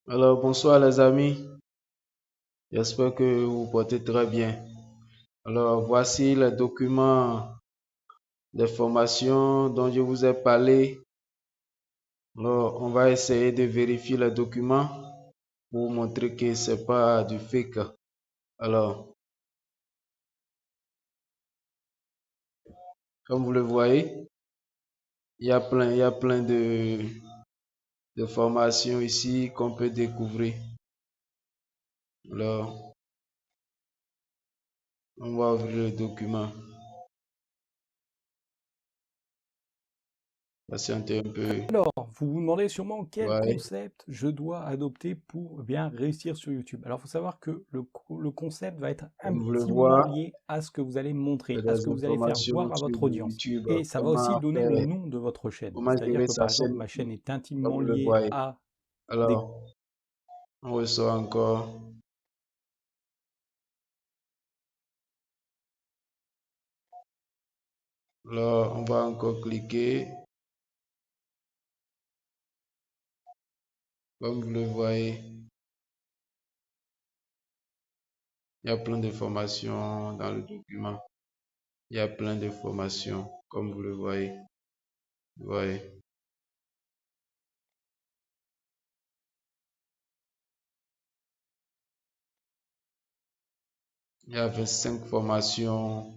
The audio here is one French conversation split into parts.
Alors, bonsoir les amis, j'espère que vous vous portez très bien. Alors, voici les documents des formations dont je vous ai parlé. Alors, on va essayer de vérifier les documents pour montrer que c'est pas du fake. Alors, comme vous le voyez, il y a plein de formations ici qu'on peut découvrir. Alors, on va ouvrir le document. Patientez un peu. Alors, vous vous demandez sûrement quel Ouais, concept je dois adopter pour bien réussir sur YouTube. Alors, il faut savoir que le concept va être comme vous le intimement voyez, lié à ce que vous allez montrer, il y à a ce des que vous allez faire informations voir à sur votre audience. YouTube, Et ça va aussi comment donner le faire. nom de votre chaîne. Comment C'est-à-dire gérer que, sa par exemple, chaîne ma chaîne est comme intimement vous le liée voyez. à des... Alors, on ressort encore. Alors, on va encore cliquer. Comme vous le voyez, il y a plein d'informations dans le document. Il y a plein d'informations, comme vous le voyez. Vous voyez. Il y a 25 formations.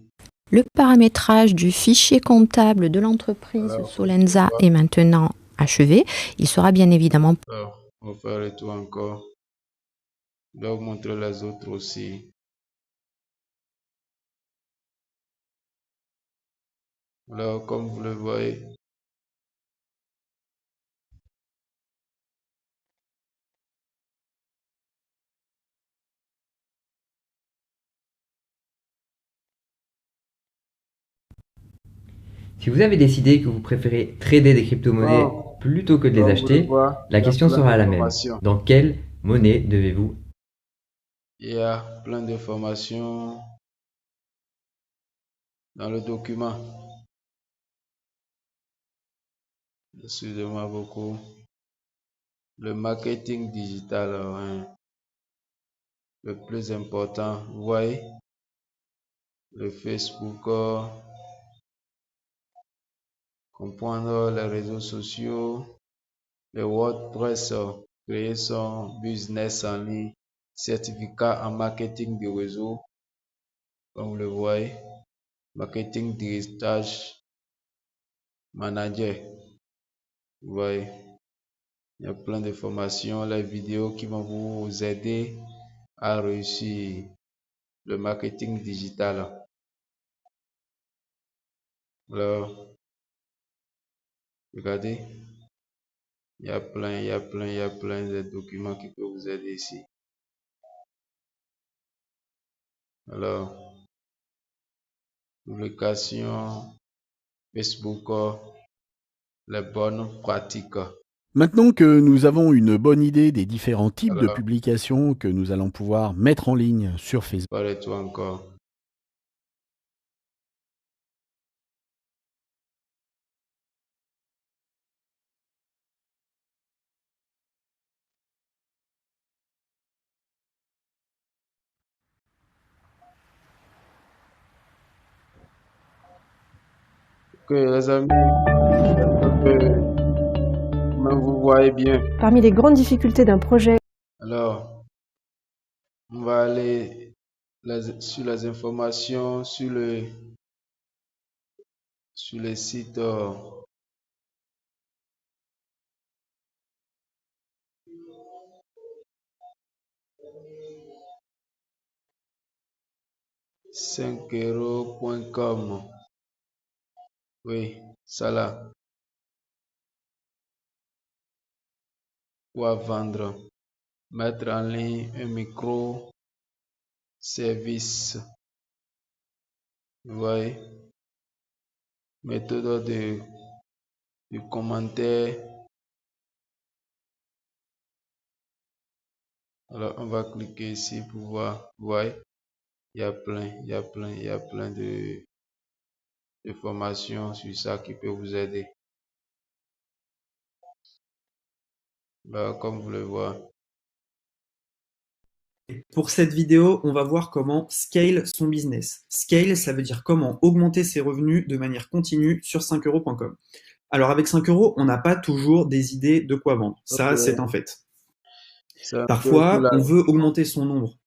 Le paramétrage du fichier comptable de l'entreprise Alors, Solenza est maintenant achevé. Il sera bien évidemment on va faire le tour encore. Je vais vous montrer les autres aussi. Alors, comme vous le voyez, Si vous avez décidé que vous préférez trader des crypto-monnaies bon, plutôt que de les comme vous le acheter, voyez, la il y a question plein sera la même. d'informations. Dans quelle monnaie devez-vous Il y a plein d'informations dans le document. Excusez-moi beaucoup. Le marketing digital, hein, le plus important. Vous voyez, le Facebook, comprendre les réseaux sociaux, le WordPress, créer son business en ligne, certificat en marketing de réseau, comme vous le voyez, marketing digital manager. Vous voyez, il y a plein de formations, les vidéos qui vont vous aider à réussir le marketing digital. Alors, regardez, il y a plein, il y a plein de documents qui peuvent vous aider ici. Alors, publication, Facebook, les bonnes pratiques. Maintenant que nous avons une bonne idée des différents types de Alors, publications que nous allons pouvoir mettre en ligne sur Facebook, parlez-toi encore. Ok, les amis, j'espère que même vous voyez bien. Parmi les grandes difficultés d'un projet, Alors, on va aller sur les informations sur le site €5.com. Oui, ça là, pour vendre, mettre en ligne un micro-service. Vous voyez, méthode de commentaire. Alors, on va cliquer ici pour voir. Vous voyez, il y a plein, il y a plein, il y a plein de formations sur ça qui peut vous aider. Comme vous le voyez. Pour cette vidéo, on va voir comment scale son business. Scale, ça veut dire comment augmenter ses revenus de manière continue sur 5euros.com. Alors avec 5 euros, on n'a pas toujours des idées de quoi vendre. Ça, Ok. c'est un fait. C'est un peu Parfois, tout là. on veut augmenter son nombre